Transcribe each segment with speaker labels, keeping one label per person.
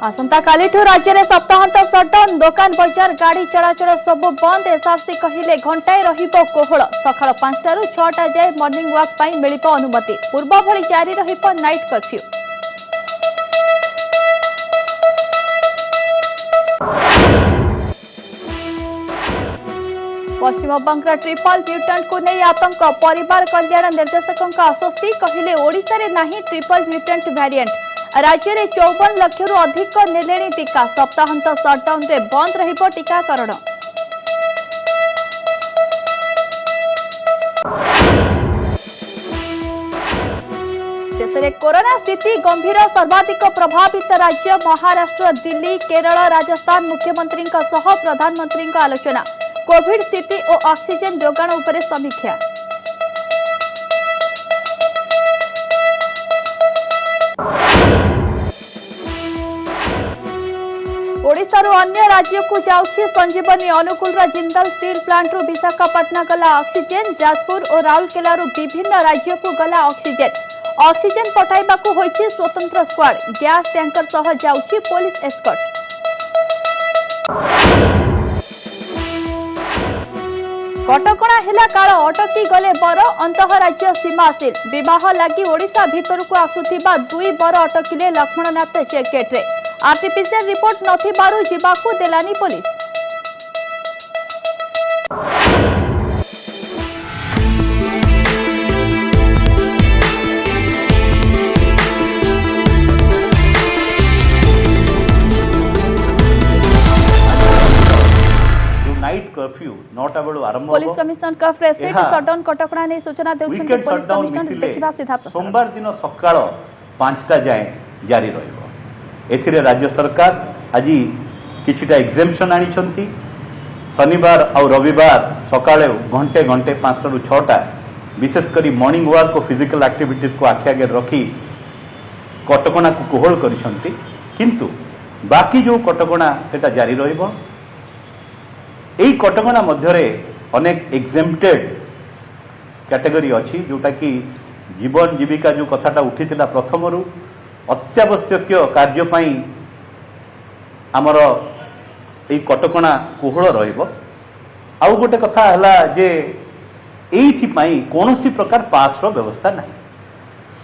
Speaker 1: आसंता कालीठू राज्य में सप्ताहांत सटडाउन दुकान बजार गाड़ी चलाचल सब बंद। एसआरसी कहले घंटाए रहिबो कोहल। सकाळ 5टा रु 6टा जाए मॉर्निंग वॉक पई मिलिबो अनुमति। पूर्व भली जारी रहिबो नाइट कर्फ्यू। पश्चिम बंगाल ट्रिपल म्यूटेंट को नहीं आतंक। परिवार कल्याण निर्देशकों आश्वस्ति कहले ओडिशा रे नाही ट्रिपल म्यूटेंट वेरिएंट। राज्य में 54 लाख रु अधिक नेलेणी टीका। सप्ताहांत सटडाउन रे बंद रहिबो टीकाकरण। देश में कोरोना स्थिति गंभीर। सर्वाधिक प्रभावित राज्य महाराष्ट्र, दिल्ली, केरल, राजस्थान। मुख्यमंत्री सह प्रधानमंत्री आलोचना। कोविड स्थिति और ऑक्सीजन जोगाण उपरे समीक्षा। ओडिशारू अन्य राज्य को जाउछि संजीवनी। अनुकूल जिंदल स्टील प्लांट रु विशाखापट्टनम गला ऑक्सीजन। जाजपुर और राउरकेला विभिन्न राज्य को गला ऑक्सीजन। ऑक्सीजन पठाइबाकू होइछि स्वतंत्र स्क्वाड। गैस टैंकर सह जाउछि पुलिस एस्कॉर्ट। कटकणा हेला काल अटकी गले बर। अंतःराज्य सीमा सील। विवाह लगी ओडिशा भितर को आसुथिबा 2 बर अटकिले लक्ष्मणनाथ चेकगेट रे। आरटीपीसीआर रिपोर्ट नथिबारु जिबाकू देलानी पुलिस।
Speaker 2: नाइट कर्फ्यू 9टा बेलू आरंभ।
Speaker 1: पुलिस कमिश्नर का प्रेस मीट सटडाउन कटकणा ने सूचना देउछन। पुलिस कमिश्नर देखिबा सीधा प्रश्न।
Speaker 2: सोमवार दिन सकाळ 5टा जाए जारी रहिबो। एथिरे राज्य सरकार आज किछिटा एग्जेम्पशन आनिछंती। शनिवार और रविवार सकाळे घंटे घंटे 5टा रु 6टा विशेषकर मॉर्निंग वॉक और फिजिकल एक्टिविटीज को आखि आगे रखी कटकणा को कोहल करिसंती। किंतु बाकी जो कटकणा सेटा जारी रहिबो। एई कटकणा मध्यरे अनेक एग्जेम्प्टेड कैटेगरी अच्छी जोटा कि जीवन जीविका जो कथाटा उठीथिला प्रथमरु अत्यावश्यक कार्य पई आमर एई कटकणा कोहल रहिबो। आउ गोटे कथा हला जे एइथि पई कोनोसी प्रकार पास रो व्यवस्था नाही।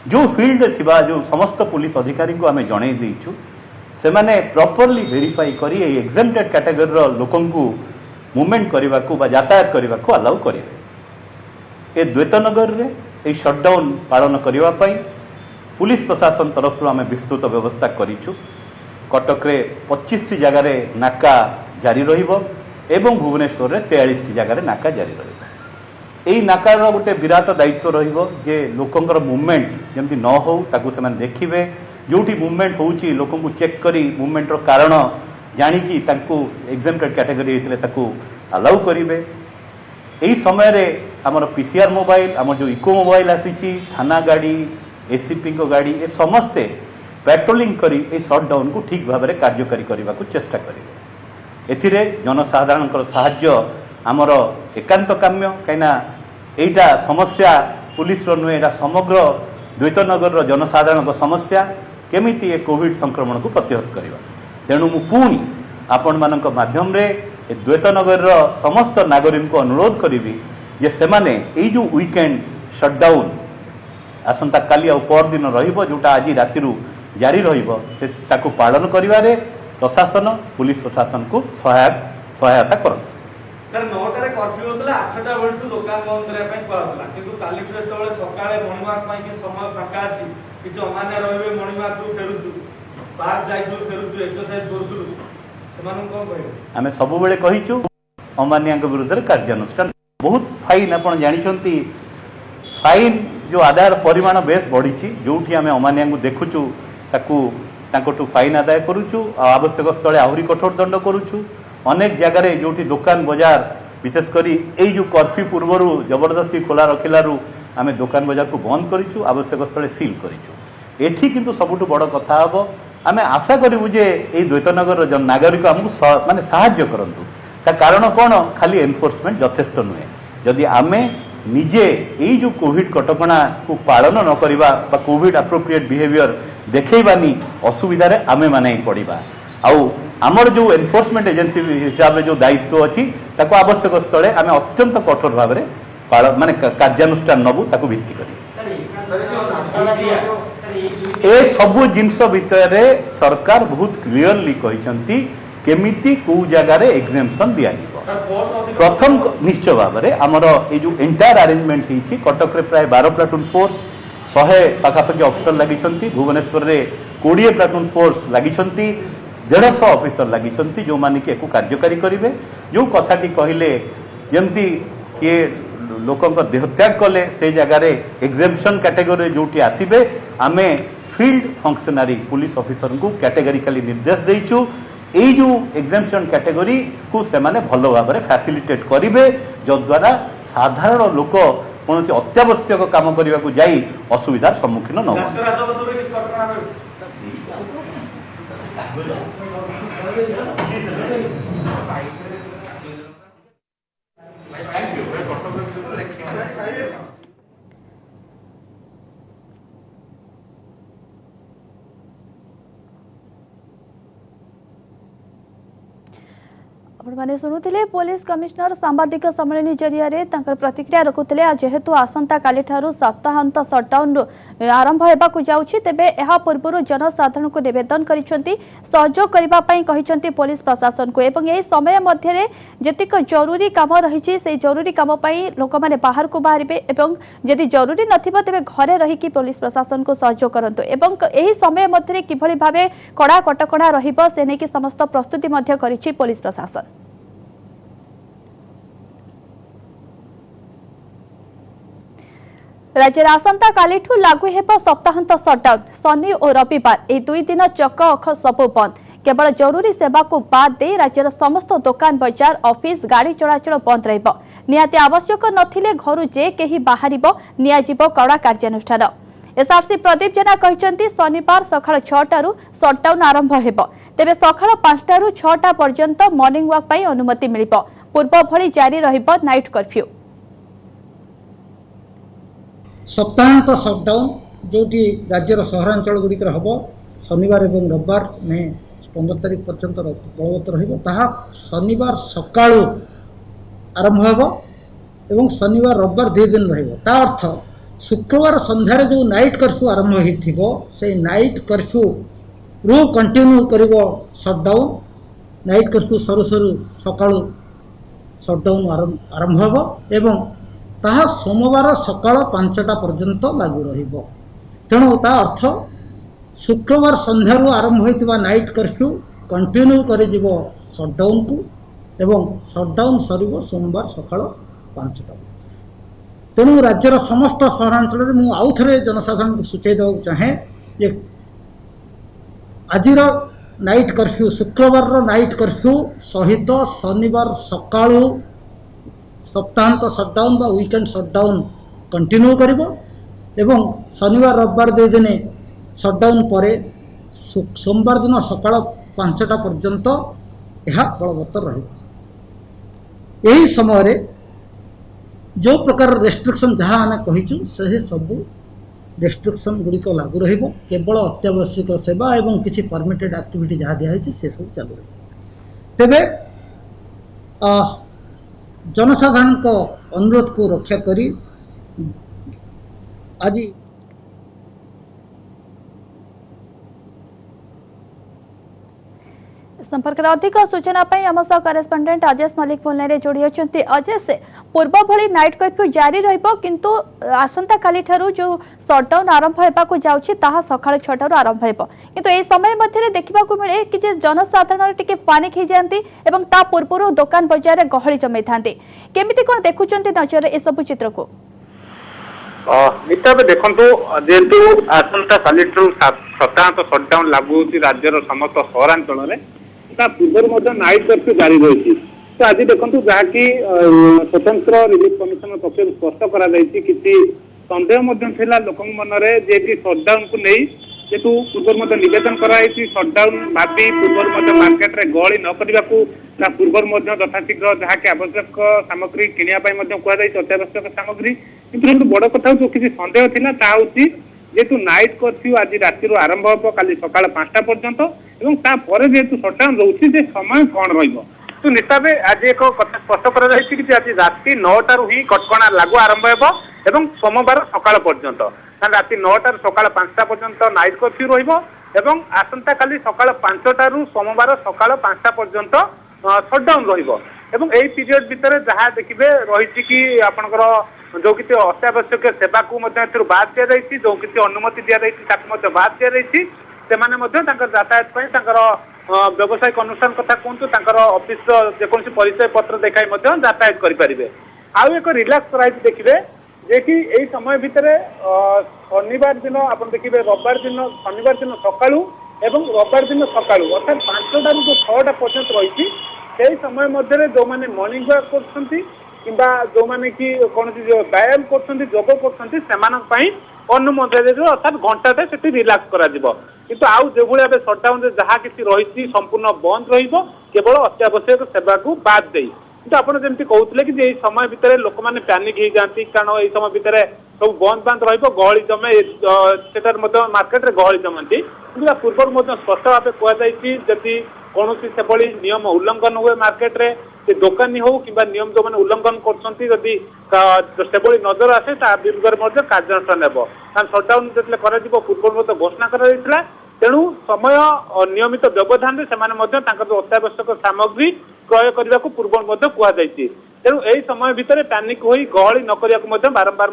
Speaker 2: जो फील्ड रे थिबा जो समस्त पुलिस अधिकारी को आमे जणै देइछु से माने प्रॉपर्ली वेरीफाई करी एई एग्जेम्प्टेड कैटेगरी रो लोकन को मूवमेंट करने को यातायात करने को अलाउ करेंगे। ए द्वैतनगर रे ए शटडाउन पालन करने पुलिस प्रशासन तरफ आम विस्तृत व्यवस्था करिछु। कटक रे 25 जगह रे नाका जारी रहिबो एवं भुवनेश्वर रे 43 जगह रे नाका जारी रहिबो। एई नाकार गोटे विराट दायित्व रहिबो जे लोकंकर मूवमेंट जेमति न हो ताकू से देखिबे। जोठी मूवमेंट होउची लोकन को चेक करी मूवमेंट रो कारण जानिकी ताकू एग्जेम्प्टेड कैटेगरी होइतिले ताकू अलाउ करिवे। एई समय रे हमर पीसीआर मोबाइल हमर जो इको मोबाइल आसीची थाना गाड़ी एसीपी को गाड़ी ए समस्ते पेट्रोलिंग करी ए शटडाउन को ठीक भाव में कार्यकारी करने को चेष्टा करेंगे। एथिरे जनसाधारण साहाय्य आमर एकांत काम्य कहीं एटा समस्या पुलिस नुहे एटा समग्र द्वैतनगर जनसाधारण समस्या केमिति ए कोविड संक्रमण को प्रतिहत करवा। तेणु मु पुणी आपण मानक माध्यम रे द्वैतनगर समस्त नागरिक को अनुरोध करी जे सेमाने एई जो वीकेंड शटडाउन आसंता काली और पर दिन रहिबो जोटा आज राति जारी रहिबो से ताकू पालन करिवारे प्रशासन पुलिस प्रशासन को सहायता करत।
Speaker 3: सर 9टा रे कर्फ्यू होतला 8टा बेलटू दुकान बंद करे पई करतला किंतु काली जेतबेले सकाळे मॉर्निंग वॉक पई कि समय फाका अछि किछ अमान्य रहिबे मॉर्निंग वॉक रु फेरुछु पार्क जाइछु फेरुछु एक्सरसाइज करछु सेमान कोन कहबे।
Speaker 2: आमे सब बेले कहिछु अमान्यक विरुद्ध रे कार्यानुष्ठान बहुत फाइन आपण जानिछंती। फाइन जो आदाय परिमाण बेस बढ़ी जोठी आम अमानिया देखुचु ताकू फाइन आदाय करुचु आवश्यक स्थले आहरी कठोर दंड करुचु। अनेक जगह जोठी दुकान बाजार विशेषकर यही जो कर्फ्यू पूर्वर जबरदस्ती खोला रखिलु आम दुकान बाजार को बंद करूँ आवश्यक स्थले सील करूँ। एठी किंतु सबुठ बड़ कथा हम आम आशा करूँ जे यही द्वैतनगर नागरिक आमको माने साहाय्य करंतु। ता कारण कौन खाली एनफोर्समेंट यथेष्ट नुहे। जदि आमे निजे यही जो कोविड कटकणा को पालन न करवा कोविड अप्रोप्रिएट बिहेवियर देखैबानी असुविधा आमे माने पड़िबा आउ आमर जो एनफोर्समेंट एजेंसी हिसाब से जो दायित्व अच्छी ताको आवश्यक स्थले आमे अत्यंत कठोर भाव में माने कार्यानुष्ठान नबू ताको भित्ति करी ए सबु जिनस भितर सरकार बहुत क्लियरली कहते केमिति को जगार एग्जेम्पशन दिया प्रथम निश्चय भाव में आमर ये जो एंटायर अरेंजमेंट होती कटक रे प्राय 12 प्लाटून फोर्स 100 पाखापाखि अफिसर लगी भुवनेश्वर रे 20 प्लाटून फोर्स लगी 150 अफिसर लगी जो माने कि कार्यकारी करेंगे जो कथाटी कहले जमती किए लोक देहत्याग कले से जगार एग्जेम्पशन कैटेगरी जो आसबे आमे फील्ड फंक्शनरी पुलिस ऑफिसर को कैटेगरिकली निर्देश देचु यही जो एग्जेम्पशन कैटेगरी को से माने भल भाव में फैसिलिटेट करेंगे जद्वारा साधारण लोक कौन अत्यावश्यक काम करने को जाई असुविधार सम्मुखीन न
Speaker 1: आपने शुणुले पुलिस कमिश्नर सांबादिक सम्मेलन जरिया प्रतिक्रिया रखुले जेहेतु आसंता काली सप्ताहांत सटडाउन आरंभ होगा जाऊँगी तेबे यह पूर्व जनसाधारण को निवेदन करिसेंती सहयोग करने पुलिस प्रशासन को एवं यही समय मध्य जेतिक जरूरी काम रही से जरूरी काम लोक मैंने बाहर को बाहर एवं जदि जरूरी नथिबो तेबे घरे रही पुलिस प्रशासन को सहयोग करंतु एवं यही समय मध्य किभली भावे कड़ा कटकणा रहिबो से नेकी समस्त प्रस्तुति मध्य करिछि पुलिस प्रशासन। राज्य आसंता कालीठू लागू हेब सप्ताहांत सटडाउन शनि और रविवार ए 2 दिन चक अख सबु बंद केवल जरूरी सेवा को बाद दे राज्यर समस्त दुकान बजार ऑफिस गाड़ी चलाचल बंद रहिबो निहाती आवश्यक नथिले घरु जे केही बाहरिबो नियाजिबो कड़ा कार्यानुष्ठान। एसआरसी प्रदीप जेना कहचंती शनिवार सकाळ 6टारू सटडाउन आरंभ हेबो तेबे सकाळ 5टारू 6टा पर्यंत मॉर्निंग वॉक पई अनुमति मिलिबो पूर्व भली जारी रहिबो नाइट कर्फ्यू।
Speaker 4: सप्ताहांत सटडाउन जोटी राज्यर सहरांचल गुड़िक हम शनिवार और रविवार में 15 तारीख पर्यंत बलवत्तर रहा शनिवार सकाळू आरंभ हो शनिवार रविवार 2 दिन ता अर्थ शुक्रवार संध्यार जो नाइट कर्फ्यू आरंभ हो से नाइट कर्फ्यू रू कंटिन्यू कर सटडाउन नाइट कर्फ्यू सरू सरू सकाळू सटडाउन आरंभ हो एवं ताहा सोमवार सकाळ 5टा पर्यंत लागू रहिबो तेणु ता अर्थ शुक्रवार संध्यारू आरंभ होइतिबा नाइट कर्फ्यू कंटिन्यू करि जिवो सटडाउन को एवं सटडाउन सरिबो सोमवार सकाळ 5टा तेणु राज्यर समस्त सहरांचल रे मु आउ थरे जनसाधारण को सूचय देउ चाहे जे आजिर नाइट कर्फ्यू शुक्रवार रो नाइट कर्फ्यू सहित शनिवार सकाळू सप्ताहांत सटडाउन बा वीकेंड सटडाउन कंटिन्यू करिबो एवं शनिवार रविवार 2 दिन सटडाउन परे सोमवार दिन सकाळ 5टा पर्यंत यह बलवत्तर रहिबो। यही समय रे जो प्रकार रेस्ट्रिक्शन जहाँ आम कहीचु से सब रेस्ट्रिक्शन गुड़िक लागू रहिबो केवल अत्यावश्यक सेवा एवं किसी परमिटेड एक्टिविटी जहाँ दिखाई से सब चालू रहिबो। तेबे जनसाधारण को अनुरोध को रक्षा करी आज
Speaker 1: संपर्क अधिक सूचना आम सह correspondent Ajesh Malik phone line जोड़ी होती। अजेश पूर्व भली नाइट कर्फ्यू जारी रहिबो किंतु आसंता काली ठारू जो सटडाउन आरंभ होगा जाउछि ताहा सकाळ 6टारू आरंभ हेबो किंतु ए समय मध्य देखा मिले कि जे जनसाधारण टिके पानिक हो जाती एवं ता पूर्व दुकान बजार गहली जमै थांती केमिति कोन देखुचंती नजर ए सब चित्र को
Speaker 5: निताबे देखंतु जेतु आसंता काली ठारू सप्ताहांत सटडाउन लागू होछि राज्यर समस्त सहरांचल रे पूर्व नाइट कर्फ्यू जारी रही तो आज देखो जहाँकि स्वतंत्र रिलीफ कमिशन पक्ष स्पष्ट कर किसी सन्देह लोक मन में जे कि सटडाउन को नहीं जेतु पूर्व निवेदन कराई सटडाउन भावी पूर्व मार्केट रे गहली न करने पूर्व यथाशीघ्र जहाँकि आवश्यक सामग्री किणा अत्यावश्यक सामग्री किंतु बड़ कथा किसी सन्देह थिला ता होची जेतु नाइट कर्फ्यू आज राति आरंभ हो काली सकाळ 5टा पर्यंत एवं तापर जेतु सटडाउन रोची जे समय कौन रहिबो तो निश्चित आज एक कथा स्पष्ट कर आज राति 9टारू ही कटकणा लागू आरंभ हो एवं सोमवार सकाळ पर्यंत राति 9टारू सकाळ 5टा पर्यंत नाइट कर्फ्यू रहिबो आसंता काली सकाळ 5टारू सोमवार सकाळ 5टा पर्यंत सटडाउन रहिबो एवं एई पीरियड भितर जहाँ देखिए रही कि आपणकर जो किसी अत्यावश्यक सेवा को बाद दिया जाइए जो किसी अनुमति दिया जाइए बाद दिया जाइए यातायात व्यावसायिक अनुष्ठान कथा कहतु ऑफिस जेकोसी परिचय पत्र देखाई यातायात करें आउ एक रिलैक्स कराई देखिए जे कि यही समय भितर शनिवार दिन आप देखिए रविवार दिन शनिवार दिन सकाळू एवं रविवार दिन सकाळू अर्थात 5टारू जो 6टा पर्यंत रही से समय मध्य जो मैंने मॉर्निंग वॉक कर जो मैंने कि कौन व्यायाम कर अनुमति अर्थात घंटाटे से रिलैक्स कर आउ जो भाई सटडाउन जहाँ किसी रही संपूर्ण बंद केवल अत्यावश्यक सेवा को बाद दे कि आप जमी कहते कि यही समय भितर लोक मैंने पैनिक हो जाती कारण यही समय भितर सब बंद बांध रही जमे से मार्केट रे गहली जमती कि पूर्व स्पष्ट भाव कहुई कौन से नियम उल्लंघन हुए मार्केट रे दोकानी हो कि नियम जो मैंने उल्लंघन कर नजर आसे विरुद्ध कार्यानुष्ठान कारण सटडाउन जो पूर्व घोषणा कर तेणु समय नियमित व्यवधान से अत्यावश्यक सामग्री क्रय करने को पूर्व कहुई तेणु यही समय भितर पैनिक हो गहली न करने बारंबार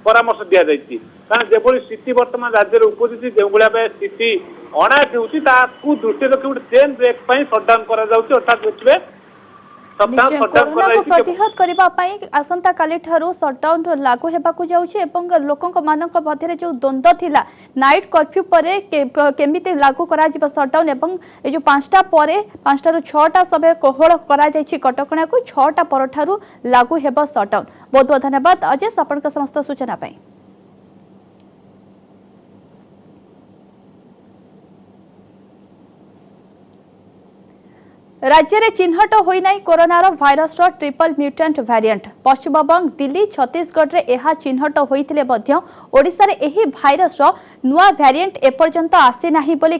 Speaker 5: परामर्श दि जाइए कारण जो स्थिति बर्तमान राज्य में उपजी जो भाई स्थिति अणाट हो दृष्टि रखी गोटे चेन ब्रेक सटडाउन अर्थात देखिए
Speaker 1: कोरोना को प्रतिहत करने आसंता काली ठारू सटडाउन लागू होगाकू जाउछि एवं लोकंक मानक मध्य जो द्वंद्व थिला नाइट कर्फ्यू परे केमिति लागू करा जिवो सटडाउन एवं ए जो 5टा परे 5टारू 6टा समय कोहल करा जाइछि कटकणा को 6टा पर ठारू लागू हेबो सटडाउन। बहुत बहुत धन्यवाद अजय आपनक समस्त सूचना पाई। राज्य में चिन्हट होना कोरोनार virus triple mutant variant Paschimbanga Delhi Chhattisgarh में यह चिन्हट होते ओडिशा रे एही भाइरस नुआ वेरिएंट एपर्यंत आसीना बोली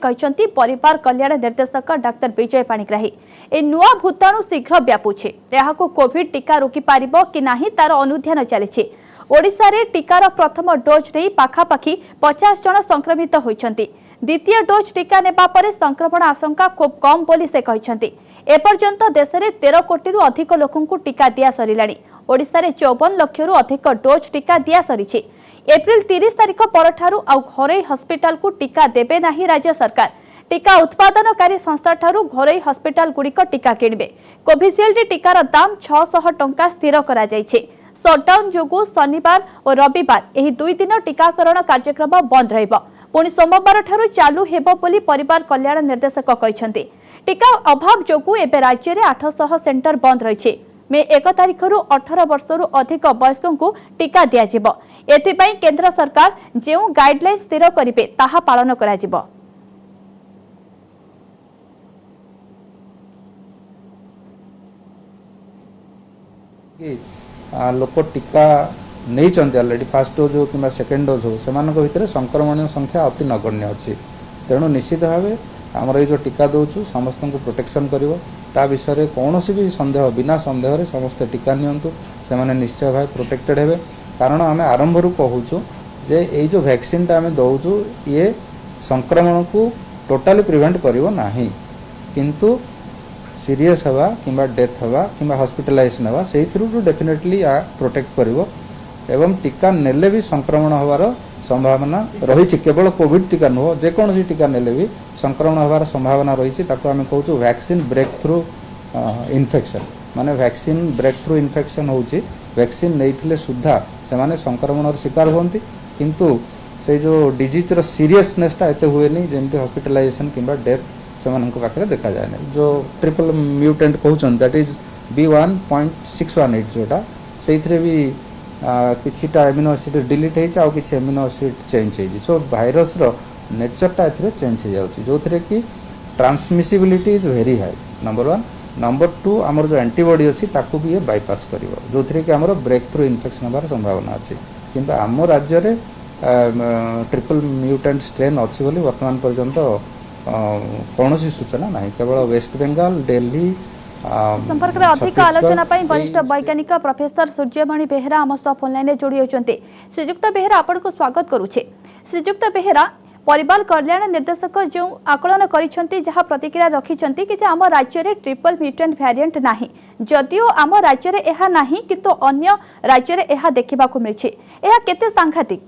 Speaker 1: परिवार कल्याण निर्देशक डाक्टर विजय पाणिग्राही। ए नुआ भूताणु शीघ्र व्यापुछि एहाको कोविड टीका रोकी पारिबो कि नाही तार अनुध्यान चलिछि। ओडिशा रे टीकार प्रथम डोज नहीं पाखापाखि 50 जन संक्रमित होइछन्ति। द्वितीय डोज टीका नेबा परे संक्रमण आशंका खूब कम बोली से कहिछन्ति। एपर्यंत देश में 13 कोटी अधिक लोकंकु टीका दिया सरिलाणी। ओडिशा रे 54 लाख अधिक डोज टीका दिया सरिछि। एप्रिल 30 तारिख परठारु आउ घरोई हॉस्पिटल को टीका देबे नाही राज्य सरकार। टीका उत्पादनकारी संस्था ठारू घरोई हॉस्पिटल गुड़िक टीका किणबे। कोविशील्ड टीकार दाम 600 टंका स्थिर करा जायछि। सटडाउन जोगु शनिवार और रविवार एही 2 दिन टीकाकरण कार्यक्रम बंद रहिबो। पुणी सोमवार ठारू चालू हेबो बोली परिवार कल्याण निर्देशक कहिसंती। टीका अभाव जोगु एबे राज्य में 800 सेंटर बंद रही। मे 1 तारिखरू 18 वर्षरू अधिक वयस्कों को टीका दियाजिबो। एथिपाई केंद्र सरकार जो गाइडलाइन स्थिर करिवे ताहा पालन कराजिबो।
Speaker 6: लोक टीका नहीं अलरेडी फास्ट डोज हो कि सेकेंड डोज हो से संक्रमण संख्या अति नगण्य अच्छी। तेणु निश्चित भाव आमर ये जो टीका दौचु समस्त को प्रोटेक्शन कर विषय कौन भी संदेह बिना संदेह समस्ते टीका नियंतु से निश्चय भाव प्रोटेक्टेड हे। कारण आम आरंभ कहूँ जे ये जो वैक्सीन टा आम दौचु ये संक्रमण को टोटाली प्रिवेंट करिवो नाही किंतु सीरियस हवा किंबा डेथ हवा किंबा हॉस्पिटलाइजेशन हवा से डेफिनेटली प्रोटेक्ट करिवो एवं टीका नेले भी संक्रमण हवार संभावना रही। केवल कोविड टीका नुह जेकोसी टीका नेले भी संक्रमण हवार संभावना रही। आम कहूँ वैक्सीन ब्रेक थ्रू इन्फेक्शन माने वैक्सीन ब्रेक थ्रू इन्फेक्शन होची वैक्सीन नहीं सुधा से संक्रमण शिकार होती किंतु से जो डिजीज रो सीरियसनेस एत हुए जमी हॉस्पिटलाइजेशन किंबा डेथ से पाखे देखा जाए नहीं। जो ट्रिपल म्यूटेंट कहते दैट इज B1.618 जोटा से भी किछिटा एमिनो एसिड डिलीट हो किसी एमिनो एसिड चेंज हो। सो भाइरस रो नेचरटा एथिरे चेंज हो जाउची जोथिरे कि transmissibility is very high number 1 number 2 आमर जो एंटीबॉडी अच्छी ताकू भी ये बाईपास करिवो जोथिरे कि आमर ब्रेक थ्रू इन्फेक्शन होबार संभावना अछि किंतु आम राज्य रे ट्रिपल म्यूटेंट स्ट्रेन अच्छी बोली वर्तमान पर्यंत कौनसी सूचना नहीं केवल वेस्ट बेंगल दिल्ली
Speaker 1: संपर्क में अधिक आलोचना पाई वरिष्ठ वैज्ञानिक प्रोफेसर सूर्यमणि बेहेरा आम सह फोन लाइन जोड़ी होती। श्रीजुक्त बेहेरा आपण को स्वागत करुचे। श्रीजुक्त बेहेरा परिवार कल्याण निर्देशक जो आकलन करिसेंती जहां प्रतिक्रिया रखिसेंती कि आम राज्य रे ट्रिपल म्यूटेंट वेरिएंट नाही जदियो आम राज्य रे एहा नाही किंतु अन्य राज्य रे एहा देखिबा को मिलछि एहा केते सांघातिक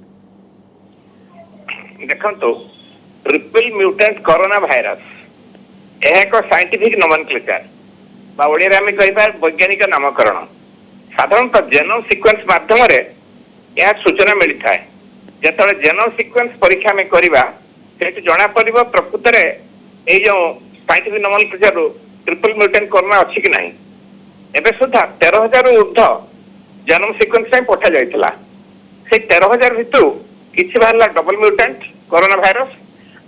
Speaker 7: देखंतु ट्रिपल म्यूटेंट कोरोना वायरस यह एक साइंटिफिक नोमेनक्लेचर बा ओडिया में कहिबा वैज्ञानिक नामकरण साधारणतः जेनोम सीक्वेंस माध्यम रे यह सूचना मिली थाए जेतले जेनोम सीक्वेंस परीक्षा में करिबा सेठी जणा पड़िबो प्रकृत रे ए जो scientific nomenclature triple mutant corona अछि कि नाही एबे सुधा 13000 ऊर्ध्व जेनोम सीक्वेंस में पठा जायतिला से 13000 भितु किछि बाहरला डबल म्यूटेंट कोरोना वायरस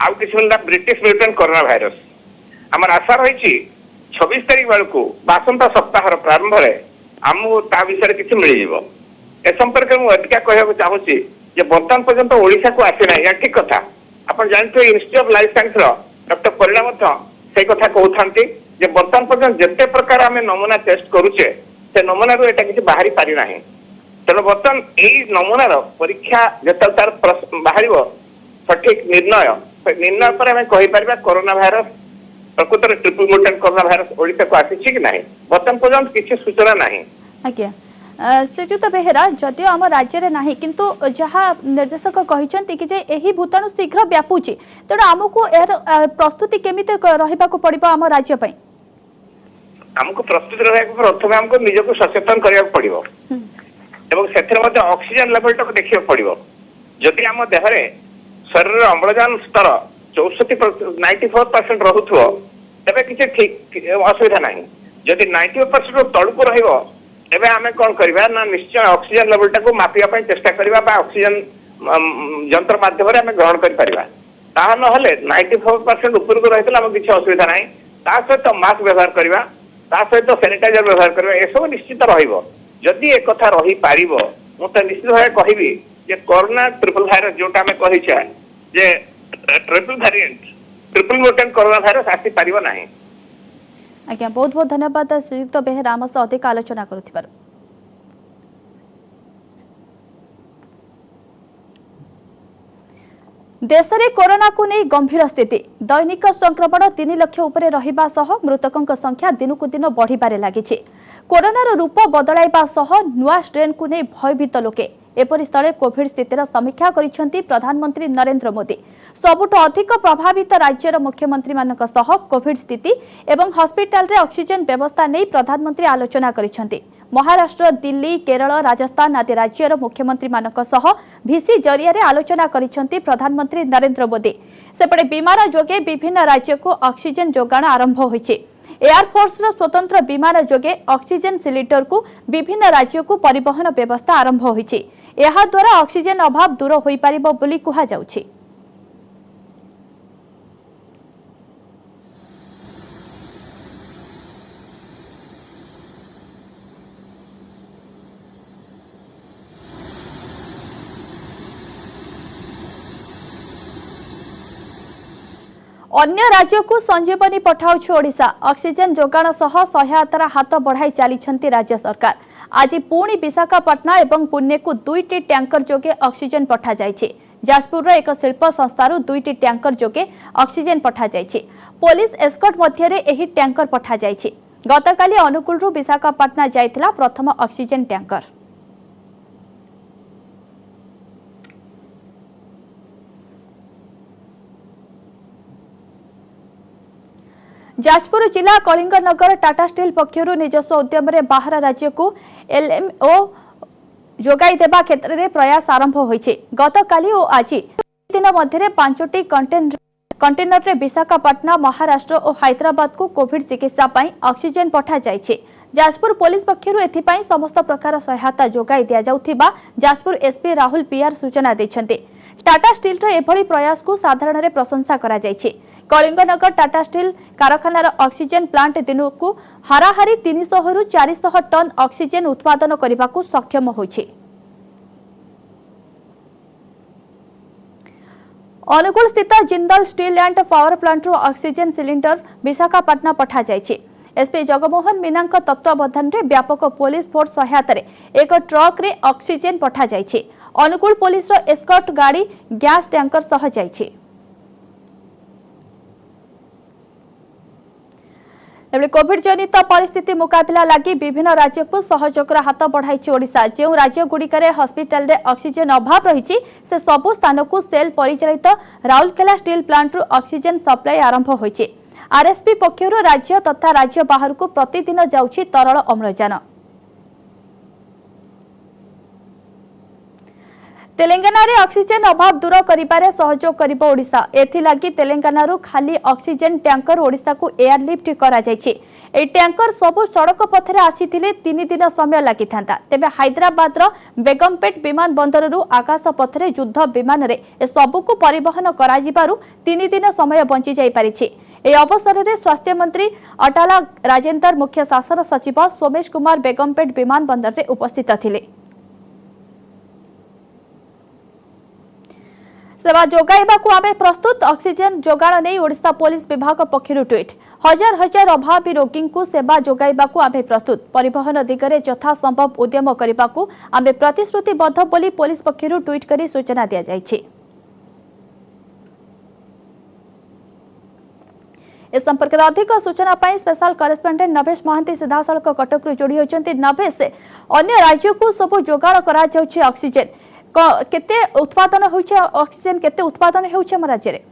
Speaker 7: आउ किछि बाहरला ब्रिटिश म्यूटेंट कोरोना वायरस हमर आशा रही 26 तारीख बेलू बासंता सप्ताह प्रारंभ में आमको ता विषय किसी मिल जाव ए संपर्क में अधिका कहना चाहूँगी बर्तमान पर्यंत ओडिशा को आसी ना या ठीक कथा आप जानते institute of life science doctor Parina से कथा कहते बर्तमान पर्यंत जिते प्रकार आम नमूना टेस्ट करुचे से नमूना रू एटा किसी बाहरी पारि ना तेणु बर्तमान यही नमूनार परीक्षा जो तार बाहर सठिक निर्णय पर आम कहीपर कोरोना भाइरस प्रकृत triple mutant corona virus Odisha को आसी कि नहीं बर्तमान पर्यंत किसी सूचना नहीं।
Speaker 1: आज्ञा श्रीजुक्त बेहेरा जदियो आम राज्य में नाही किंतु जहाँ निर्देशक कहते कि एही भूताणु शीघ्र व्यापुची तेणु आमको यार प्रस्तुति केमिति रहिबाको पड़िबो आम राज्य पई
Speaker 7: आमको प्रस्तुति रहिबाको प्रथमे हमको निजको सचेतन करिया पड़िबो एवं सेथरे मध्ये ऑक्सीजन लेवल तक देखिया पड़िबो जदि आम देहरे शरीर अम्लजान स्तर 94% रहुथो तबे किछि ठीक असुविधा नाही जदि 90% तळको रहिबो एबे आमे कोन करबा ना निश्चय ऑक्सीजन लेवल टाको मापिया पई चेष्टा करबा बा ऑक्सीजन यंत्र माध्यम रे आमे ग्रहण कर परिबा ता न हले 94% ऊपर को रहितला हम किछि असुविधा नाही ता सहित मास्क व्यवहार करबा ता सहित सैनिटाइजर व्यवहार करबा ए सब निश्चित रहिबो जदि एक कथा रही पारिबो मु त निश्चित भाबे कहिबी जे कोरोना ट्रिपल वायरस जोटा आमे कहिछा जे triple variant triple mutant corona virus आसी पारिबो नाही।
Speaker 1: आज्ञा बहुत बहुत धन्यवाद श्रीयुक्त बेहेरा आम सह अधिक आलोचना करुथिबार। देश में कोरोना को नहीं गंभीर स्थिति दैनिक संक्रमण 3 लाख उपरे रहिबा सह मृतकों संख्या दिनकु दिन बढ़िबारे लागिछि कोरोनार रूप बदलाइबा सह नुआ स्ट्रेन को नहीं भयभीत लोके एपरि स्थले कोविड स्थितिर समीक्षा करिसेंती प्रधानमंत्री नरेंद्र मोदी सबुठ अधिक प्रभावित राज्यर मुख्यमंत्री मानक सह कोविड स्थिति एवं हॉस्पिटल रे ऑक्सीजन व्यवस्था नहीं प्रधानमंत्री आलोचना करिसेंती महाराष्ट्र दिल्ली केरल राजस्थान आदि राज्यर मुख्यमंत्री मानक सह भिसी जरिया रे आलोचना करिसेंती प्रधानमंत्री नरेंद्र मोदी सेपटे विमान जोगे विभिन्न राज्य को ऑक्सीजन जोगाण आरंभ होइछि एयरफोर्स स्वतंत्र विमान जोगे ऑक्सीजन सिलिंडर को विभिन्न राज्य को परिवहन व्यवस्था आरंभ होइछि एहा द्वारा ऑक्सीजन अभाव दूर होई पारिबो बोली कुहा जाउछि। अन्य राज्य को संजीवनी पठाउछु ओडिशा ऑक्सीजन जोगाण सह सहायतार हाथ बढ़ाई चली राज्य सरकार आज पुणी विशाखापट्टना एवं पुणे को 2टी टैंकर जोगे ऑक्सीजन पठा जाइछि जाजपुर एक शिल्प संस्थार 2टी टैंकर जोगे ऑक्सीजन पठा जाइछि पुलिस एस्कॉर्ट मध्य एही टैंकर पठा जाइछि गतकाली अनुगुल विशाखापट्टना जाइथिला प्रथम ऑक्सीजन टैंकर। जाजपुर जिला कलिंगनगर टाटा स्टील पक्षर निजस्व उद्यम बाहर राज्य को एलएमओ जोगाई देबा क्षेत्र में प्रयास आरंभ होइछे गतकाली और आज दिन मध्य 5टी कंटेनर रे विशाखापट्टना महाराष्ट्र और हैदराबाद को कोविड चिकित्सा पई ऑक्सीजन पठा जाइछे जाजपुर पुलिस पक्षर एथिपाई समस्त प्रकार सहायता जोगाई दिया जाउथिबा जाजपुर एसपी राहुल पीआर सूचना दैछन्ते टाटा स्टील एभली प्रयास को साधारण प्रशंसा करा जायछि। कलिंगनगर टाटा स्टील कारखानार ऑक्सीजन प्लांट दिनकू हाराहारी 300 रु 400 टन ऑक्सीजन उत्पादन करने को सक्षम होइछि। अनुगुल स्थित Jindal steel and power plant रो ऑक्सीजन सिलिंडर विशाखापट्टनम पठा जायछि। एसपी जगमोहन मीना तत्वावधान में व्यापक पुलिस फोर्स सहायता एक ट्रक रे ऑक्सीजन पठा जायछि। अनुगुल पुलिस रो एस्कॉर्ट गाड़ी गैस टैंकर सह जायछि। कोविड जनित परिस्थिति मुकाबला लगी विभिन्न राज्य को सहयोगर हाथ बढ़ाई ओडिशा। जो राज्य गुड़िकर हस्पिटाल रे ऑक्सीजन अभाव रही से सबु स्थान को सेल परिचालित राउरकेला स्टील प्लांट रु ऑक्सीजन सप्लाई आरंभ होइछि। आरएसपी पक्षरु राज्य तथा राज्य बाहर को प्रतिदिन जाउछि तरल अम्लजान। तेलंगाना रे ऑक्सीजन अभाव दूर करिबारे सहयोग करिबो ओडिशा। एथिलागी तेलंगाना रु खाली ऑक्सीजन टैंकर ओडिशा को एयरलिफ्ट करा जायछि। ए टैंकर सबु सड़क पथरे आसीथिले 3 दिन समय लागि थांता। तेबे हैदराबाद रो बेगमपेट विमान बंदर रु आकाश पथरे युद्ध विमान रे ए सबु को परिवहन करा जिबारु 3 दिन समय बंची जाई परिछि। ए अवसर रे स्वास्थ्य मंत्री अटाला राजेंद्र मुख्य शासन सचिव सोमेश कुमार बेगमपेट विमान बंदर रे उपस्थित थिले। सेवा जोगाइबाकू आमे प्रस्तुत ऑक्सीजन जोगाण नहीं ओडिशा पुलिस विभाग पक्षरु ट्वीट। हजार हजार अभावी रोगी को सेवा जोगाइबाकू आमे प्रस्तुत। परिवहन दिगरे यथा संभव उद्यम करिबाकू आमे प्रतिश्रुतिबद्ध बोली पुलिस पक्षरु ट्वीट करी सूचना दिया जायछि। इस संपर्क में अधिक सूचना पाई स्पेशल करेस्पोंडेंट नभेश महांती सीधासलख कटक जोड़ी होती। नभेश, अन्य राज्य को सब जोगाण करा जाउछि ऑक्सीजन केते उत्पादन होउछि ऑक्सीजन केते उत्पादन होउछि हम राज्य रे?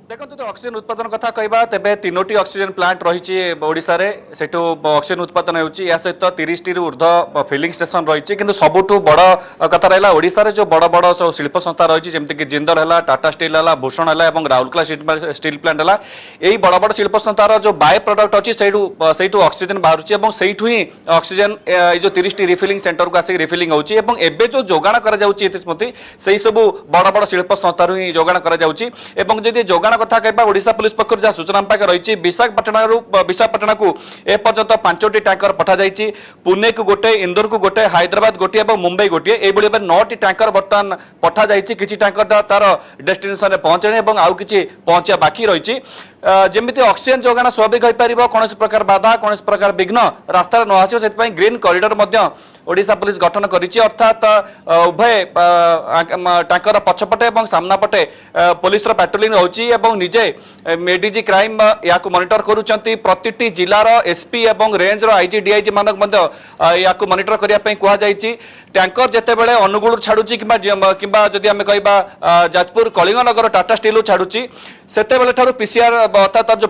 Speaker 8: देखो तो ऑक्सीजन उत्पादन कथा कहबा तेबे 3टी ऑक्सीजन प्लांट रही ओडिशा रे सेटो ऑक्सीजन उत्पादन होउछि। या सहित 30 टी ऊर्ध्व फिलिंग स्टेशन रही किंतु सबुठु बड़ कथा रहला ओडिशा रे जो बड़ बड़ शिल्प संस्था रही जेमति कि जिंदल हला, टाटा स्टील हला, भूषण हला एवं राउरकेला स्टील प्लांट हला। एई बड़ बड़ शिल्प संस्थार जो बाय प्रोडक्ट अछि सेठू ऑक्सीजन बाहरुछि एवं सेठू ही ऑक्सीजन ए जो 30 टी रिफिलिंग सेंटर को आसी रिफिलिंग होउछि एवं एबे जो जोगाण करा जाउछि इतिस्मति सेही सब बड़ बड़ शिल्प संस्थार ही जोगाण करा जाउछि। एवं जदि जोगाण कथा कहबा ओडिशा पुलिस पक्षर जहाँ सूचना पाके रही विशाखापट्टनम को ए पर्यंत 5टी टैंकर पठा जाइछि। पुणे को गोटे, इंदोर को गोटे, हैदराबाद गोटे और मुंबई गोटे, एभली 9टी टैंकर बर्तमान पठा जाइछि। किछि टैंकर तार डेस्टिनेशन पहुंचने और आउ किछि पहुंचा बाकी रही। जमिति ऑक्सीजन जोगाण स्वाभाविक हो पार कौन प्रकार बाधा कौन प्रकार विघ्न रास्तार न आसो से ग्रीन कॉरिडोर ओडिशा पुलिस गठन करिछि। अर्थात उभय टैंकर पछपटे और सामना पटे पुलिस पेट्रोलिंग होछि एवं निजे एडीजी क्राइम या मॉनिटर करूछंती। प्रतिटी जिलार एसपी एवं रेंज रो आईजी डीआईजी मानक या मॉनिटर करिया पई कुहा जाइछि। टैंकर जेते बेले अनुगुल छाडुछि किबा जदि आमे कहबा जाजपुर कलिंगनगर टाटा स्टील छाडुछि सेते बेले ठारू पीसीआर अर्थात जो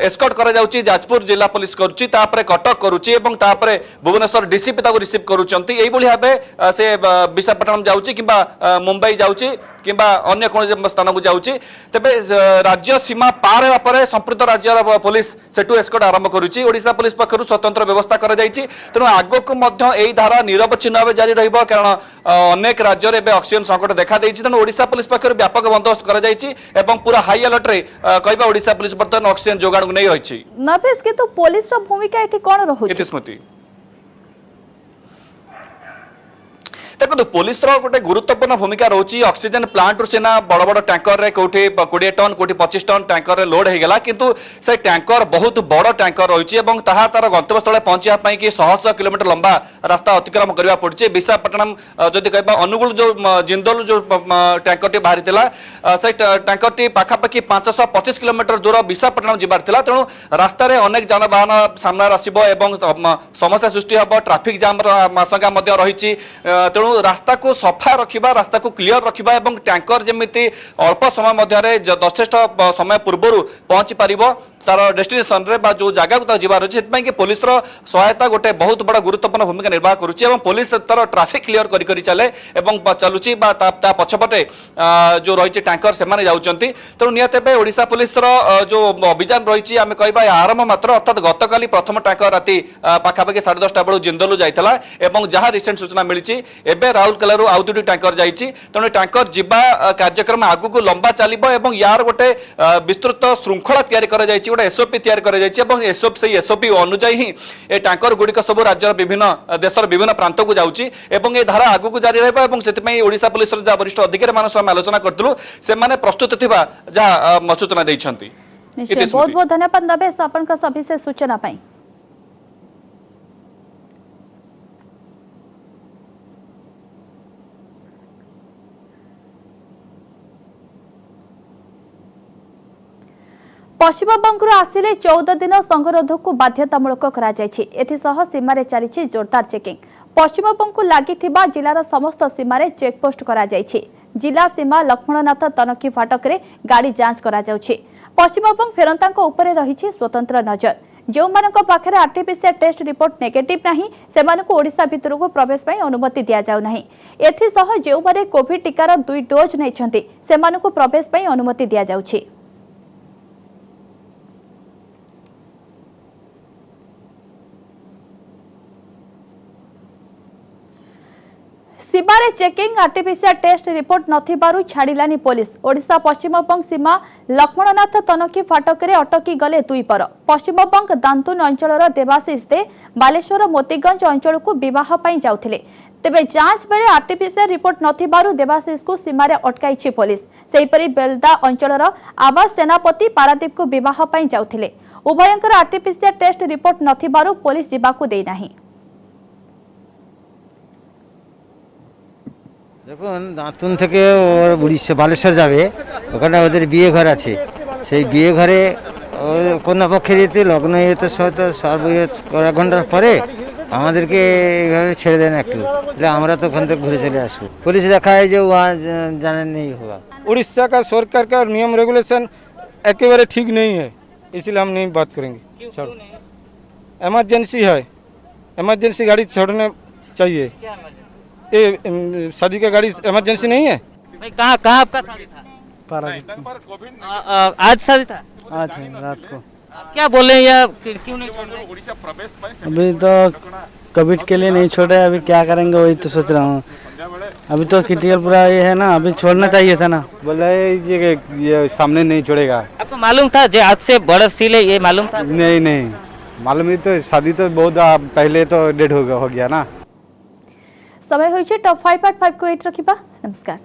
Speaker 8: एस्कॉर्ट करा जाउछि जाजपुर जिला पुलिस करूछि, तापरे कटक करूछि एवं तापरे भुवनेश्वर डीसीपी ताको रिसीव करूछंती। एई बोली भाबे से विशाखापट्टनम जाउछि किबा मुंबई जाउछि किबा अन्य कोन स्थान को जाउछि। तबे राज्य सीमा पार हेबा परे संपूर्ण राज्यर पुलिस सेटू एस्कॉर्ट आरंभ करूछि। ओडिशा पुलिस पक्षरु स्वतंत्र व्यवस्था करा जाइछि। तेणु आगो मध्य एई धारा निरवच्छिन्न भाव जारी रहिबो कारण अनेक राज्य रे ऑक्सीजन संकट देखा देइछि। तेणु ओडिशा पुलिस पक्षरु व्यापक बंदोबस्त करा जाइछि एवं पूरा हाई अलर्ट रे कहबा ओडिशा पुलिस बर्तमान ऑक्सीजन जोगाण को नै रहिछि।
Speaker 1: नभेश के तो पुलिस रो भूमिका एठी कोन रहुछि?
Speaker 8: स्मृति देखो पुलिस गोटे गुरुत्वपूर्ण भूमिका रोची। ऑक्सीजन प्लांट सेना बड़ बड़ टैंकर रे कोठी 20 टन कोठी 25 टन टैंकर रे लोड होगला किंतु से टैंकर बहुत बड़ टैंकर रही और तार गंतव्यस्थल पहुंचापी कि 100 किलोमीटर लंबा रास्ता अतिक्रम करने पड़े। विशाखापट्टनम जदि कह अनुगुल जो जिंदल जो टैंकर टी बाहरी से टैंकर टी पाखापाखि 525 किलोमीटर दूर विशाखापट्टनम जीवार था। तेणु रास्त अनेक जानवाहन सामने आसब और समस्या सृष्टि हम, ट्राफिक जाम आशंका रही। तेणु रास्ता को सफा रखा, रास्ता को क्लीयर रखा और टैंकर जमी अल्प समय मध्य यथेष्ट समय पूर्व पहुंची पार तार डेस्टिनेशन रे बा जो जगह को जीवार अच्छे कि पुलिस सहायता गोटे बहुत बड़ा गुरुत्वपूर्ण भूमिका निर्वाह करुच्ची पुलिस तार ट्राफिक क्लियर करी चले चलुची पछपटे जो रही टैंकर से जाऊँगी तेणु निहत ओडिशा पुलिस जो अभियान रही आम कह आरंभ मात्र अर्थात गतकाली प्रथम टैंकर राति पाखापाखि 10:30 बेलू जिंदलू जाइला एवं जहाँ रिसेंट सूचना मिली एवं राउरकेला आउ दुटी टैंकर जाइए तेणु टैंकर जीवा कार्यक्रम आगू लंबा चलो यार गोटे विस्तृत श्रृंखला तैयारी गोटे एसओपी तैयारी एसओपी अनुजाई ही ए टैंकर गुड़िक सब राज्य विभिन्न देशर विभिन्न प्रांत को जाऊँगी ए धारा आगू जारी रही ओडिशा पुलिस वरिष्ठ अधिकारी मान आलोचना करूँ से प्रस्तुत थी जहाँ सूचना देते
Speaker 1: निश्चय बहुत बहुत धन्यवाद नवेश आपन सविशेष सूचना पाई। पश्चिमबंग आसिले 14 दिन संगरोध को बाध्यतामूलक एथिसह सीमार चली जोरदार चेकिंग पश्चिमबंग को लगी जिलार समस्त सीमार चेकपोस्ट जिला सीमा लक्ष्मणनाथ तनखी फाटक रे गाड़ी जांच करा पश्चिमबंग फेरंता उपरे रही स्वतंत्र नजर जो मानक पाखरे आरटीपीसीआर टेस्ट रिपोर्ट नेगेटिव नहीं सेमानकु ओडिशा भितर को प्रवेश पई अनुमति दिया जाउ नहीं एथिसह जो मारे कोविड टीकार 2 डोज नैछंती सेमानकु प्रवेश पई अनुमति दिया जाउछि। सीमारे चेकिंग आरटीपीसीआर टेस्ट रिपोर्ट नथिबारु छाड़िलानी पुलिस ओडिशा पश्चिमबंग सीमा लक्ष्मणनाथ तनखी फाटक रे अटकी गले 2 पर पश्चिमबंग दांतुन अंचलर देवाशीष दे बालेश्वर मोतीगंज अंचल को विवाह पई जाउथिले तेबे जांच बेले आरटीपीसीआर रिपोर्ट नथिबारु देवाशीष को सीमारे अटकाइछि पुलिस सेहिपरि बेलदा अंचलर आवास सेनापति पारादीप को विवाह पई जाउथिले उभयंकर आरटीपीसीआर टेस्ट रिपोर्ट नथिबारु पुलिस जिबाकु देई नाही।
Speaker 9: দেখুন দাঁতুন থেকে উড়িষ্যা বালেশ্বর যাবে ওখানে ওদের বিয়ে ঘর আছে সেই বিয়ে ঘরে কন্যা পক্ষের এতে লগ্ন এতে হয়তো কয়েক ঘন্টার পরে আমাদেরকে এইভাবে ছেড়ে দেন একটু তাহলে আমরা তো ওখান থেকে ঘুরে চলে আসবো পুলিশ দেখায় যে वहाँ जाने नहीं होगा।
Speaker 10: उड़ीसा का सरकार का नियम रेगुलेशन एकेबारे ठीक नहीं है इसलिए हम नहीं बात करेंगे। इमरजेंसी है इमरजेंसी गाड़ी छोड़ने चाहिए ये शादी का गाड़ी इमरजेंसी नहीं है।
Speaker 11: भाई कहाँ आपका शादी था? आज शादी था
Speaker 10: आज रात को
Speaker 11: क्या बोले या क्यों नहीं छोड़ रहे?
Speaker 10: अभी तो कोविड के लिए नहीं छोड़ रहे अभी क्या करेंगे वही तो सोच रहा हूँ अभी तो क्रिटिकल पूरा ये है ना अभी छोड़ना चाहिए था ना बोला ये सामने नहीं छोड़ेगा।
Speaker 11: आपको मालूम था जो आज से बड़ा सील है ये मालूम था?
Speaker 10: नहीं मालूम ही तो शादी तो बहुत पहले तो डेट हो गया ना।
Speaker 1: समय होइछे टॉप 5 पार्ट 5 को एट रखिबा नमस्कार।